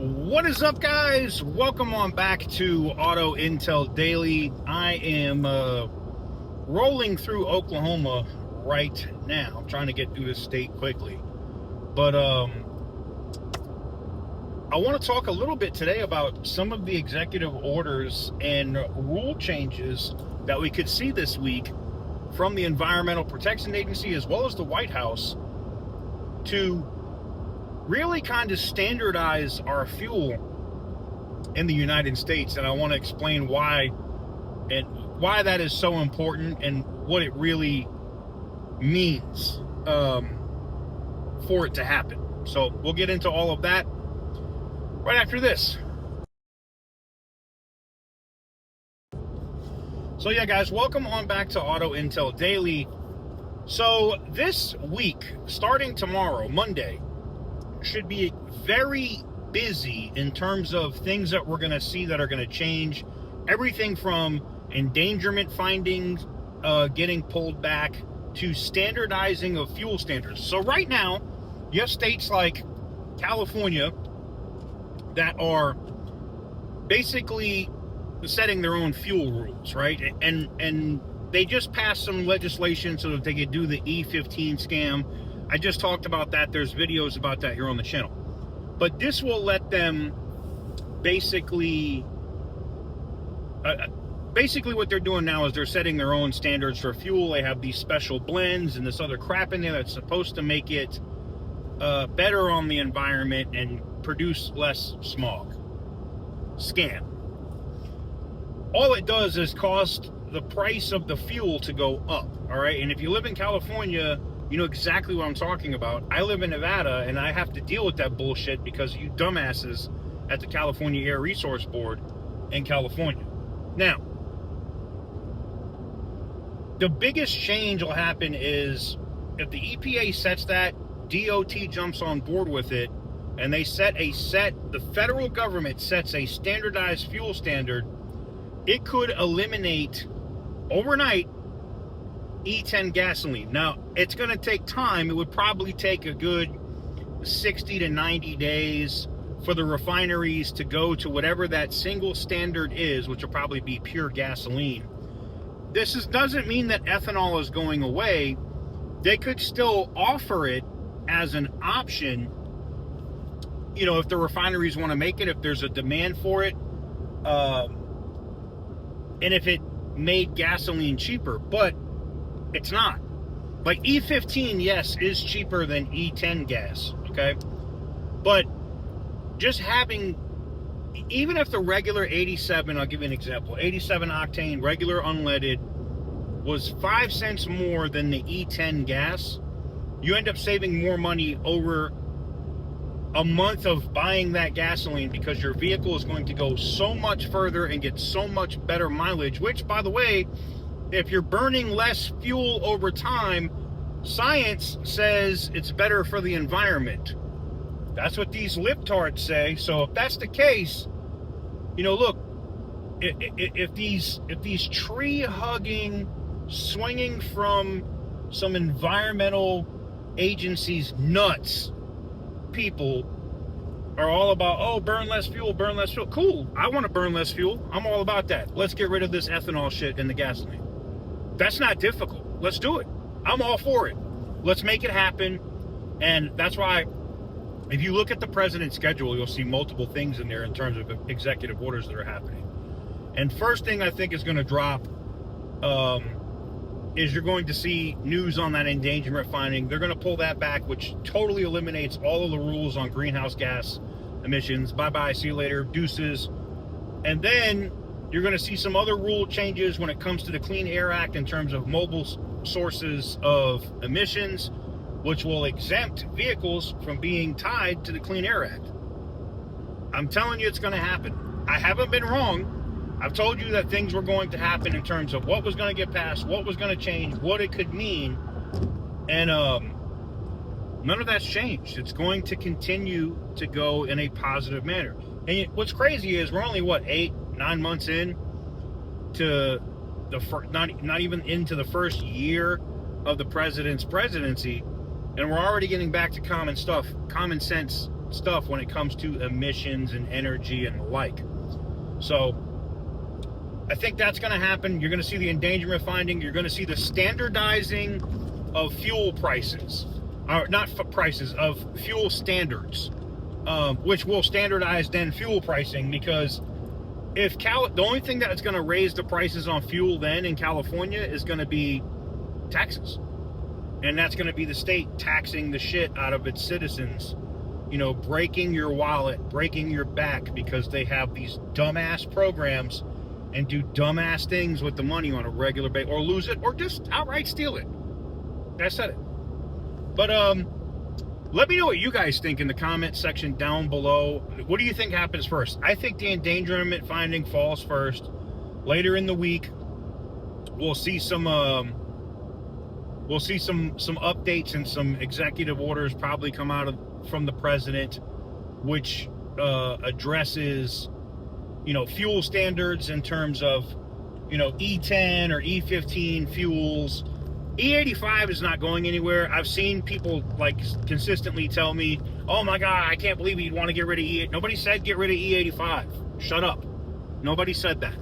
What is up, guys? Welcome on back to Auto Intel Daily. I am rolling through Oklahoma right now. I'm trying to get through this state quickly. But I want to talk a little bit today about some of the executive orders and rule changes that we could see this week from the Environmental Protection Agency as well as the White House to really kind of standardize our fuel in the United States. And I want to explain why that is so important and what it really means for it to happen. So we'll get into all of that right after this. So yeah, guys, welcome on back to Auto Intel Daily. So this week, starting tomorrow, Monday, should be very busy in terms of things that we're going to see that are going to change. Everything from endangerment findings getting pulled back to standardizing of fuel standards. So right now, you have states like California that are basically setting their own fuel rules, right? And they just passed some legislation so that they could do the E15 scam. I just talked about that. There's videos about that here on the channel. But this will let them basically what they're doing now is they're setting their own standards for fuel. They have these special blends and this other crap in there that's supposed to make it better on the environment and produce less smog. Scam. All it does is cause the price of the fuel to go up, all right? And if you live in California, you know exactly what I'm talking about. I live in Nevada, and I have to deal with that bullshit because of you dumbasses at the California Air Resource Board in California. Now, the biggest change will happen is if the EPA sets that, DOT jumps on board with it, and they the federal government sets a standardized fuel standard, it could eliminate overnight E10 gasoline. Now, it's going to take time. It would probably take a good 60 to 90 days for the refineries to go to whatever that single standard is, which will probably be pure gasoline. Doesn't mean that ethanol is going away. They could still offer it as an option, you know, if the refineries want to make it, if there's a demand for it, and if it made gasoline cheaper. But it's not. Like E15, yes, is cheaper than E10 gas, okay? But just having, even if the regular 87, I'll give you an example, 87 octane, regular unleaded, was 5 cents more than the E10 gas, you end up saving more money over a month of buying that gasoline because your vehicle is going to go so much further and get so much better mileage, which, by the way, if you're burning less fuel over time, science says it's better for the environment. That's what these libtards say. So if that's the case, you know, look, if these tree-hugging, swinging from some environmental agencies nuts people are all about, oh, burn less fuel, cool, I want to burn less fuel, I'm all about that. Let's get rid of this ethanol shit in the gasoline. That's not difficult. Let's do it. I'm all for it. Let's make it happen. And that's why if you look at the president's schedule, you'll see multiple things in there in terms of executive orders that are happening. And first thing I think is going to drop is you're going to see news on that endangerment finding. They're going to pull that back, which totally eliminates all of the rules on greenhouse gas emissions. Bye-bye, see you later, deuces. And then you're going to see some other rule changes when it comes to the Clean Air Act in terms of mobile sources of emissions, which will exempt vehicles from being tied to the Clean Air Act. I'm telling you, it's going to happen. I haven't been wrong. I've told you that things were going to happen in terms of what was going to get passed, what was going to change, what it could mean. And none of that's changed. It's going to continue to go in a positive manner. And what's crazy is we're only, 8-9 months in to not even into the first year of the president's presidency, and we're already getting back to common sense stuff when it comes to emissions and energy and the like. So I think that's going to happen. You're going to see the endangerment finding. You're going to see the standardizing of fuel prices, or not prices, of fuel standards, which will standardize then fuel pricing, because if the only thing that's going to raise the prices on fuel then in California is going to be taxes. And that's going to be the state taxing the shit out of its citizens, you know, breaking your wallet, breaking your back, because they have these dumbass programs and do dumbass things with the money on a regular basis, or lose it, or just outright steal it. I said it. But let me know what you guys think in the comment section down below. What do you think happens first? I think the endangerment finding falls first. Later in the week, we'll see some updates and some executive orders probably come out from the president, which addresses, you know, fuel standards in terms of, you know, E10 or E15 fuels. E85 is not going anywhere. I've seen people like consistently tell me, oh my God, I can't believe you'd want to get rid of E8. Nobody said get rid of E85. Shut up. Nobody said that.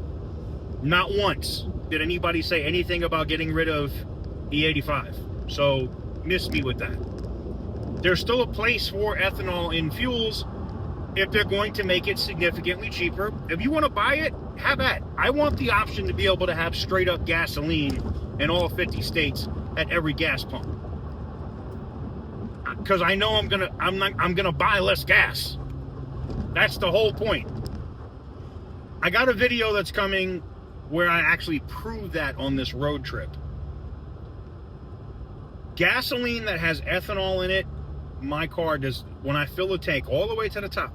Not once did anybody say anything about getting rid of E85. So miss me with that. There's still a place for ethanol in fuels if they're going to make it significantly cheaper. If you want to buy it, have at. I want the option to be able to have straight up gasoline in all 50 states at every gas pump, because I know I'm gonna buy less gas. That's the whole point. I got a video that's coming where I actually prove that on this road trip. Gasoline that has ethanol in it, my car does, when I fill the tank all the way to the top,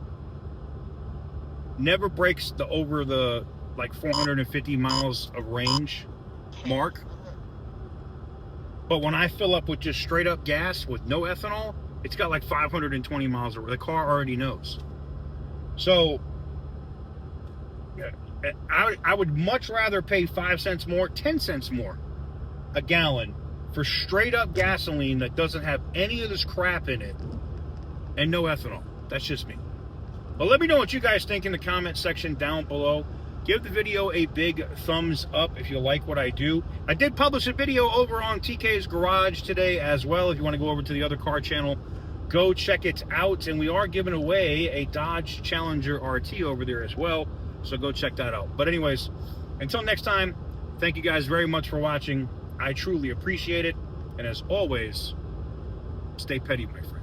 never breaks over the like 450 miles of range mark. But when I fill up with just straight up gas with no ethanol, it's got like 520 miles over. The car already knows. So I would much rather pay 5 cents more, 10 cents more a gallon for straight up gasoline that doesn't have any of this crap in it and no ethanol. That's just me. But let me know what you guys think in the comment section down below. Give the video a big thumbs up if you like what I do. I did publish a video over on TK's Garage today as well. If you want to go over to the other car channel, go check it out. And we are giving away a Dodge Challenger RT over there as well. So go check that out. But anyways, until next time, thank you guys very much for watching. I truly appreciate it. And as always, stay petty, my friend.